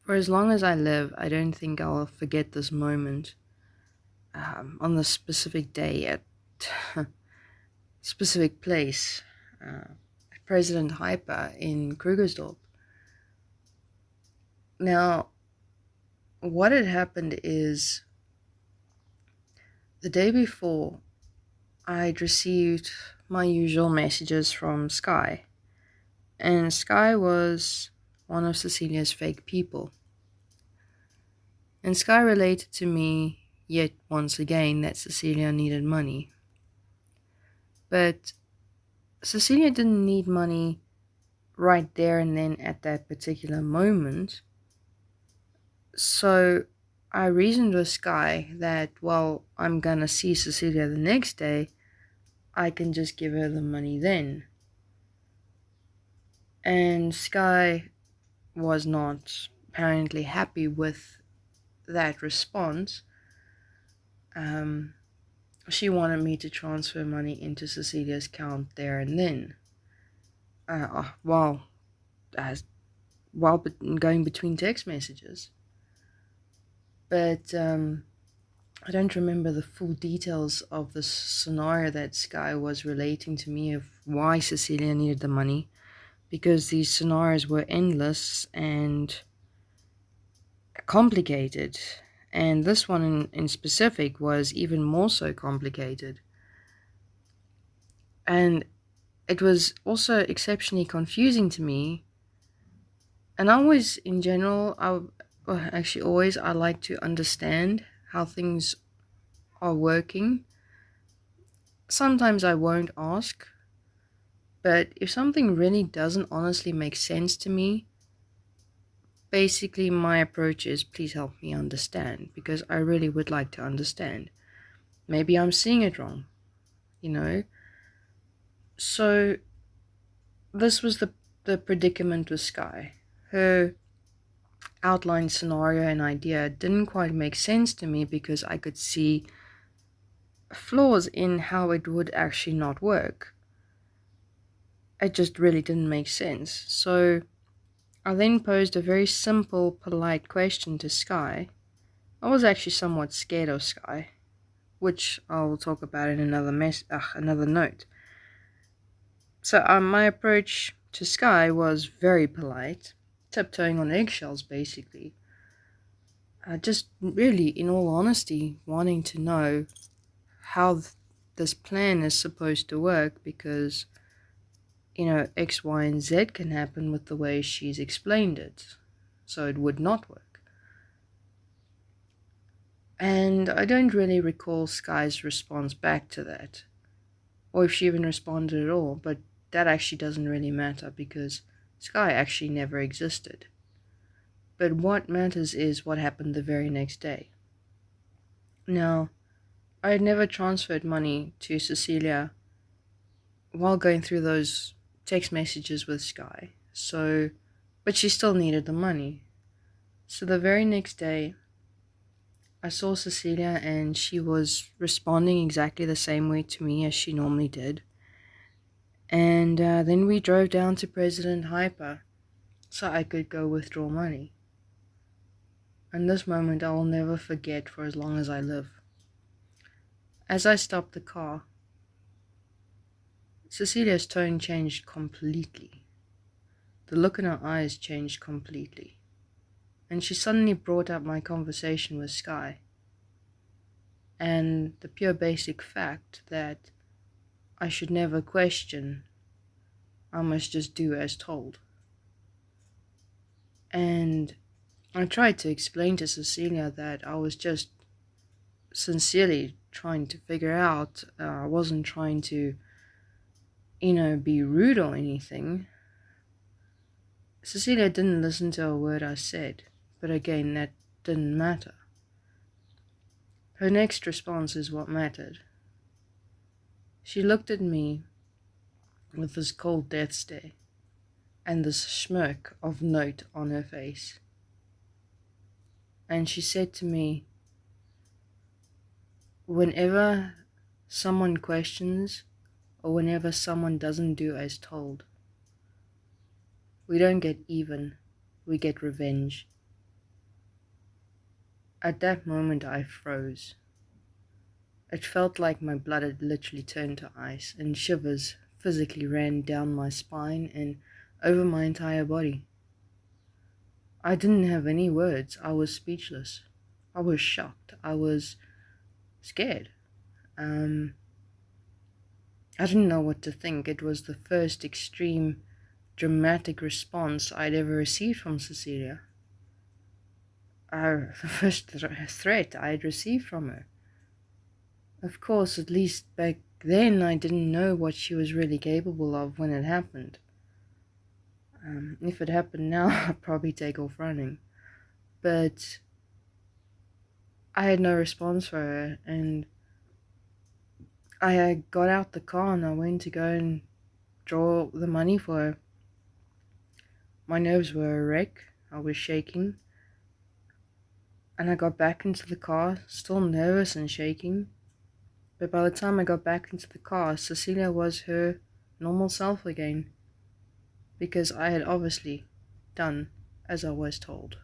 For as long as I live, I don't think I'll forget this moment on the specific day at specific place, President Hyper in Krugersdorp. Now, what had happened is the day before, I'd received my usual messages from Sky, and Sky was one of Cecilia's fake people. And Sky related to me yet once again that Cecilia needed money. But Cecilia didn't need money right there and then at that particular moment. So I reasoned with Sky that, well, I'm gonna see Cecilia the next day, I can just give her the money then. And Sky was not apparently happy with that response. She wanted me to transfer money into Cecilia's account there and then, while going between text messages. But I don't remember the full details of the scenario that Sky was relating to me of why Cecilia needed the money, because these scenarios were endless and complicated, and this one in specific was even more so complicated. And it was also exceptionally confusing to me. And always, in general, I like to understand how things are working. Sometimes I won't ask, but if something really doesn't honestly make sense to me, basically my approach is, please help me understand, because I really would like to understand. Maybe I'm seeing it wrong, So this was the predicament with Sky. Her outlined scenario and idea didn't quite make sense to me because I could see flaws in how it would actually not work. It just really didn't make sense. So I then posed a very simple, polite question to Sky. I was actually somewhat scared of Sky, which I'll talk about in another note. So my approach to Sky was very polite, tiptoeing on eggshells, basically. Just really, in all honesty, wanting to know how this plan is supposed to work, because X, Y, and Z can happen with the way she's explained it, so it would not work. And I don't really recall Sky's response back to that, or if she even responded at all, but that actually doesn't really matter because Sky actually never existed. But what matters is what happened the very next day. Now, I had never transferred money to Cecilia while going through those text messages with Sky, but she still needed the money. So the very next day, I saw Cecilia and she was responding exactly the same way to me as she normally did. And then we drove down to President Hyper so I could go withdraw money. And this moment I will never forget for as long as I live. As I stopped the car, Cecilia's tone changed completely. The look in her eyes changed completely. And she suddenly brought up my conversation with Sky, and the pure basic fact that I should never question, I must just do as told. And I tried to explain to Cecilia that I was just sincerely trying to figure out, I wasn't trying to, be rude or anything. Cecilia didn't listen to a word I said, but again, that didn't matter. Her next response is what mattered. She looked at me with this cold death stare and this smirk of note on her face. And she said to me, whenever someone questions or whenever someone doesn't do as told, we don't get even, we get revenge. At that moment, I froze. It felt like my blood had literally turned to ice, and shivers physically ran down my spine and over my entire body. I didn't have any words. I was speechless. I was shocked. I was scared. I didn't know what to think. It was the first extreme, dramatic response I'd ever received from Cecilia. The first threat I'd received from her. Of course, at least back then, I didn't know what she was really capable of when it happened. If it happened now, I'd probably take off running. But I had no response for her, and I got out the car and I went to go and draw the money for her. My nerves were a wreck. I was shaking. And I got back into the car, still nervous and shaking. But by the time I got back into the car, Cecilia was her normal self again. Because I had obviously done as I was told.